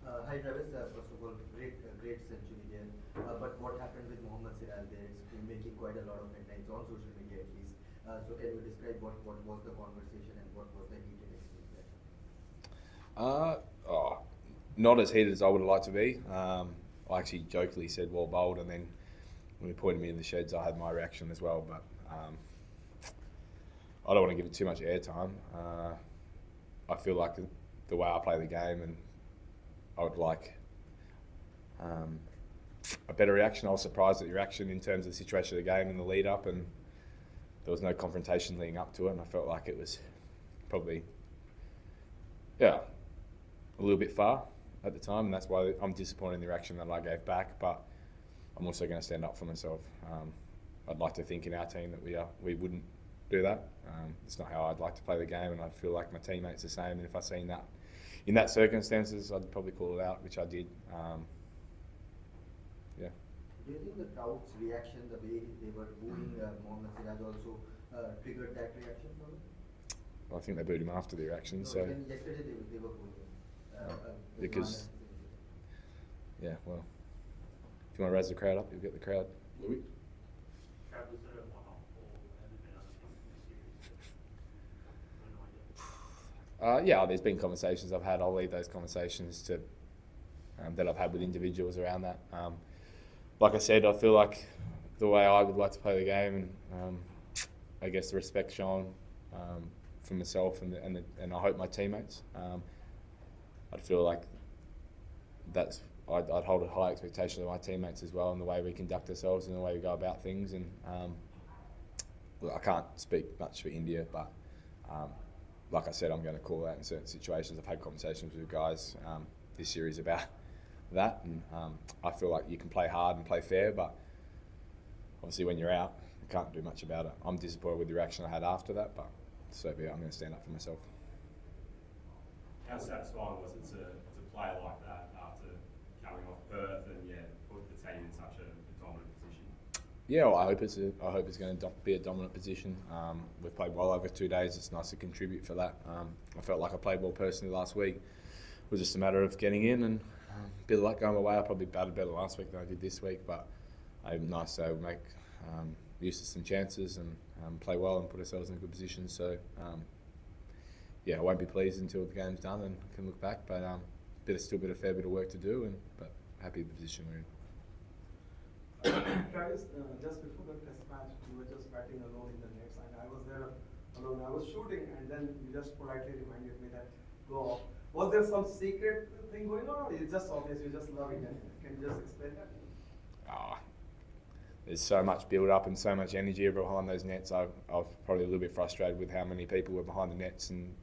Hi Travis, first of all, great century there. But what happened with Mohammad Siraj there? It's been making quite a lot of headlines on social media at least. So can you describe what was the conversation and what was the heated exchange there? Not as heated as I would have liked to be. I actually jokingly said well bowled, and then when he pointed me in the sheds I had my reaction as well, but I don't want to give it too much airtime. I feel like the way I play the game, and I would like a better reaction. I was surprised at the reaction in terms of the situation of the game in the lead up, and there was no confrontation leading up to it, and I felt like it was probably, a little bit far at the time, and that's why I'm disappointed in the reaction that I gave back, but I'm also going to stand up for myself. I'd like to think in our team that we wouldn't do that. It's not how I'd like to play the game, and I feel like my teammates the same, and if I seen that in that circumstances, I'd probably call it out, which I did. Do you think the crowd's reaction, the way they were booing Mohammad Siraj also triggered that reaction from him? I think they booed him after the reaction. No, so yesterday they were booing him. Because, well, if you want to raise the crowd up, you'll get the crowd. Louis? There's been conversations I've had. I'll leave those conversations to that I've had with individuals around that. Like I said, I feel like the way I would like to play the game, and I guess the respect shown for myself and I hope my teammates. I'd feel like I'd hold a high expectation of my teammates as well, and the way we conduct ourselves and the way we go about things. And look, I can't speak much for India, but like I said, I'm going to call out in certain situations. I've had conversations with guys this series about that, and I feel like you can play hard and play fair, but obviously when you're out, you can't do much about it. I'm disappointed with the reaction I had after that, but so be it. I'm going to stand up for myself. How satisfying was it to play like that after coming off Perth and put the team in such a dominant position? Well, I hope it's going to be a dominant position. We've played well over 2 days. It's nice to contribute for that. I felt like I played well personally last week. It was just a matter of getting in, and a bit of luck going my way. I probably batted better last week than I did this week, but it's nice to make use of some chances and play well and put ourselves in a good position. So I won't be pleased until the game's done and can look back, but still a fair bit of work to do, but happy with the position we're in. Travis, just before the test match, you were just batting alone in the nets, and I was there alone. I was shooting, and then you just politely reminded me that go off. Was there some secret thing going on, or it's just obvious you're just loving it? Can you just explain that? There's so much build up and so much energy behind those nets. I was probably a little bit frustrated with how many people were behind the nets, and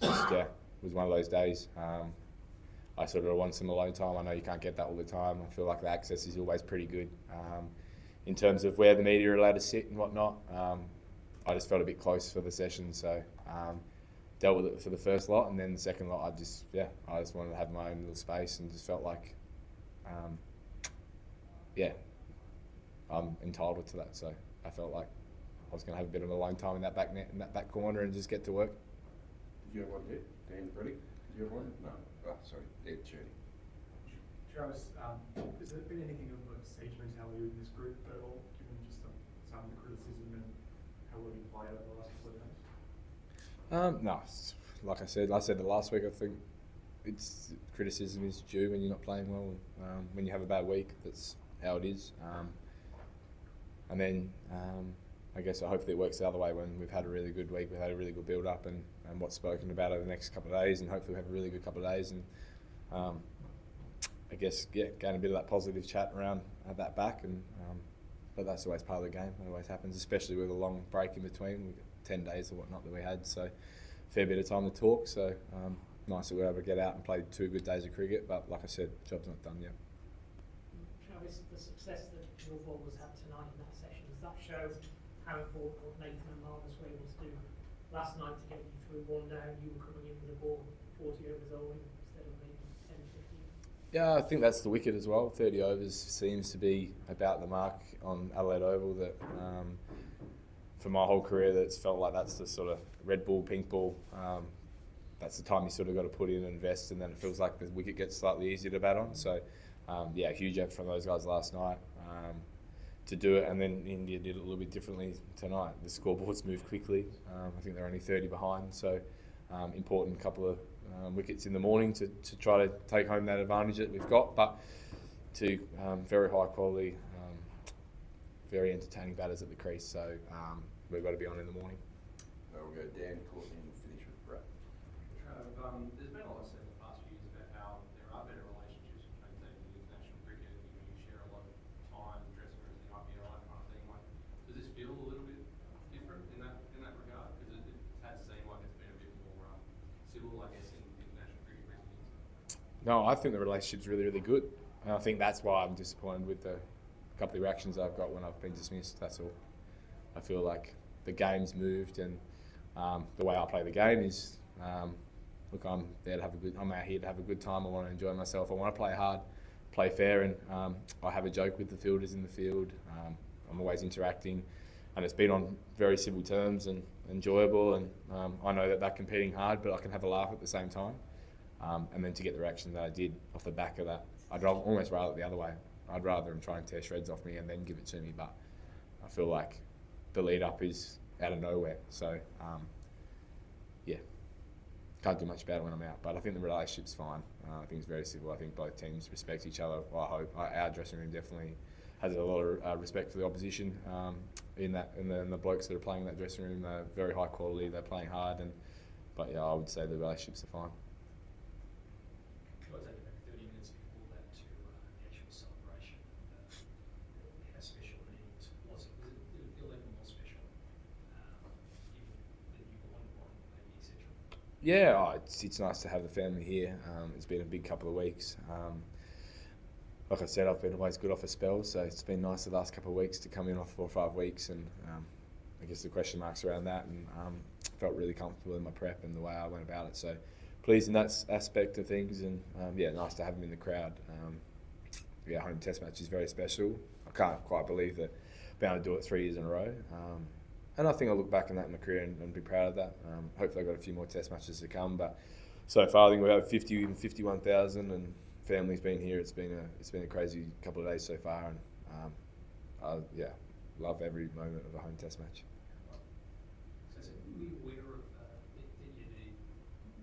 just it was one of those days. I sort of want some alone time. I know you can't get that all the time. I feel like the access is always pretty good. In terms of where the media are allowed to sit and whatnot, I just felt a bit close for the session, so dealt with it for the first lot, and then the second lot I just wanted to have my own little space, and just felt like I'm entitled to that. So I felt like I was going to have a bit of alone time in that back net, in that back corner, and just get to work. Did you have one there? Dan Brady? Did you have one? No. Sorry, Ed Cherney. Travis, has there been anything of a siege mentality in this group at all, given just some of the criticism and how well you played over the last couple of days? No, like I said the last week, I think criticism is due when you're not playing well. When you have a bad week, that's how it is. And then I guess hopefully it works the other way when we've had a really good week, we've had a really good build up, and what's spoken about over the next couple of days, and hopefully we have a really good couple of days, and I guess gain a bit of that positive chat around that back, and but that's always part of the game. It always happens, especially with a long break in between. We've got 10 days or whatnot that we had, so fair bit of time to talk. So nice that we were able to get out and play 2 good days of cricket, but like I said, job's not done yet. Travis, the success that your bowlers had tonight in that session, does that show how important what Nathan and Marcus were able to do last night to get you through 1 down? You were coming in with a ball 40 overs all instead of maybe 10, 15? Yeah, I think that's the wicket as well. 30 overs seems to be about the mark on Adelaide Oval that for my whole career that's felt like that's the sort of red ball, pink ball that's the time you sort of got to put in and invest, and then it feels like the wicket gets slightly easier to bat on. So yeah, huge effort from those guys last night to do it, and then India did it a little bit differently tonight. The scoreboards moved quickly. I think they're only 30 behind, so important couple of wickets in the morning to try to take home that advantage that we've got, but to very high quality, very entertaining batters at the crease, so we've got to be on in the morning. We'll go Dan, Courtney, and finish with Brett. There's been a lot said in the past few years about how there are better relationships between teams in international cricket. You share a lot of time, dressing rooms, thing up here, all that kind of thing. Like, does this feel a little bit different in that regard? Because it has seemed like it's been a bit more civil, I guess, in international cricket recent years. No, I think the relationship's really, really good. And I think that's why I'm disappointed with the couple of reactions I've got when I've been dismissed. That's all. I feel like the game's moved, and the way I play the game is, look, I'm out here to have a good time. I want to enjoy myself. I want to play hard, play fair, and I have a joke with the fielders in the field. I'm always interacting, and it's been on very civil terms and enjoyable. And I know that they're competing hard, but I can have a laugh at the same time. And then to get the reaction that I did off the back of that, I'd almost rather it the other way. I'd rather them try and tear shreds off me and then give it to me, but I feel like the lead up is out of nowhere. So, yeah, can't do much about it when I'm out, but I think the relationship's fine. I think it's very civil. I think both teams respect each other. I hope our dressing room definitely has a lot of respect for the opposition in the blokes that are playing in that dressing room. They're very high quality. They're playing hard, but yeah, I would say the relationships are fine. Guys had about 30 minutes before that to the actual celebration. How special an innings was it? Did it feel even more special, given that you won maybe, etc.? Yeah, it's nice to have the family here. It's been a big couple of weeks. Like I said, I've been always good off a spell, so it's been nice the last couple of weeks to come in off 4 or 5 weeks, and I guess the question marks around that, and felt really comfortable in my prep and the way I went about it. So pleased in that aspect of things, and yeah, nice to have him in the crowd. Yeah, home test match is very special. I can't quite believe that I've been able to do it 3 years in a row. And I think I'll look back on that in my career and be proud of that. Hopefully I've got a few more test matches to come, but so far I think we're over 50 and 51,000, and family's been here. It's been a crazy couple of days so far, and yeah, love every moment of a home test match. So were you aware of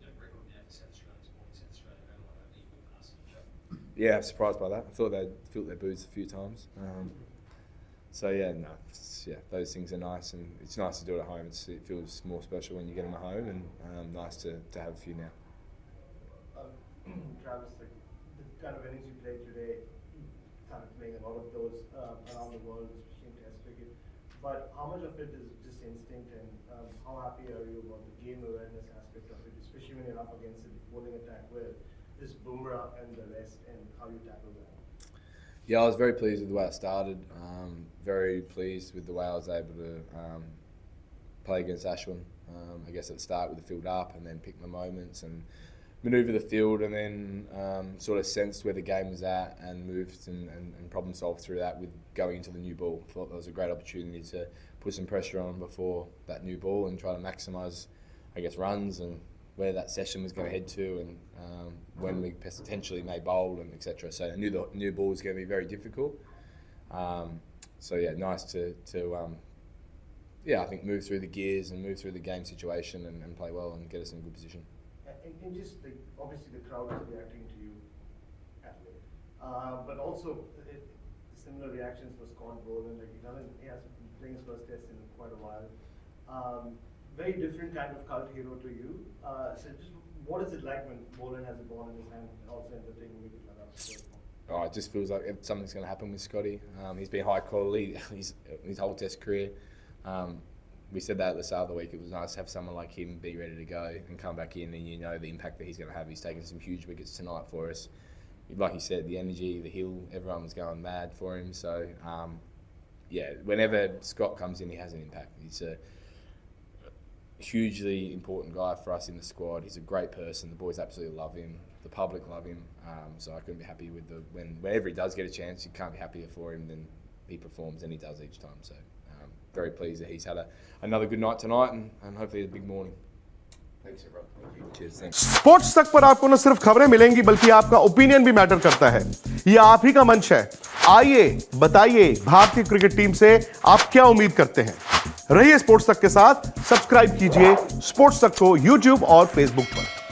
the record now for South Australia this morning, South Australia and Adelaide over equal passage? Yeah, I'm surprised by that. I thought they'd filled their boots a few times. So yeah, no, those things are nice, and it's nice to do it at home. It feels more special when you get them at home, and nice to have a few now. Travis, the kind of innings you played today, started playing a lot of those around the world, especially in Test cricket. But how much of it is just instinct, and how happy are you about the game awareness aspect of it, especially when you're up against the bowling attack where this Bumrah and the rest, and how you tackle that? Yeah, I was very pleased with the way I started. Very pleased with the way I was able to play against Ashwin. I guess at the start with the field up, and then pick my moments and manoeuvre the field, and then sort of sensed where the game was at, and moved and problem solved through that with going into the new ball. Thought that was a great opportunity to put some pressure on before that new ball and try to maximise, I guess, runs and where that session was going to head to, and when we potentially may bowl, and etc. So I knew the new ball was going to be very difficult. So yeah, nice to yeah, I think move through the gears and move through the game situation and play well and get us in a good position. And just like, obviously the crowd is reacting to you, Adelaide. But also similar reactions for Scott Boland. Like he has been playing his first test in quite a while. Very different kind of cult hero to you. So just what is it like when Boland has a ball in his hand and also ends up taking a wicket like that? Oh, it just feels like something's going to happen with Scotty. He's been high quality his whole test career. We said that at the start of the week. It was nice to have someone like him be ready to go and come back in, and you know the impact that he's going to have. He's taken some huge wickets tonight for us. Like you said, the energy, the hill, everyone was going mad for him. So, yeah, whenever Scott comes in, he has an impact. He's a hugely important guy for us in the squad. He's a great person. The boys absolutely love him. The public love him. So I couldn't be happy with whenever he does get a chance, you can't be happier for him than he performs, and he does each time. So very pleased that he's had another good night tonight, and hopefully a big morning. Thanks, everyone. Cheers, thanks. Sports तक पर आपको न सिर्फ खबरें मिलेंगी बल्कि आपका opinion भी मैटर करता है। ये आप ही का मंच है। आइए बताइए भारतीय क्रिकेट टीम से आप क्या उम्मीद करते हैं। रहिए स्पोर्ट्स तक के साथ, सब्सक्राइब कीजिए स्पोर्ट्स तक को YouTube और Facebook पर।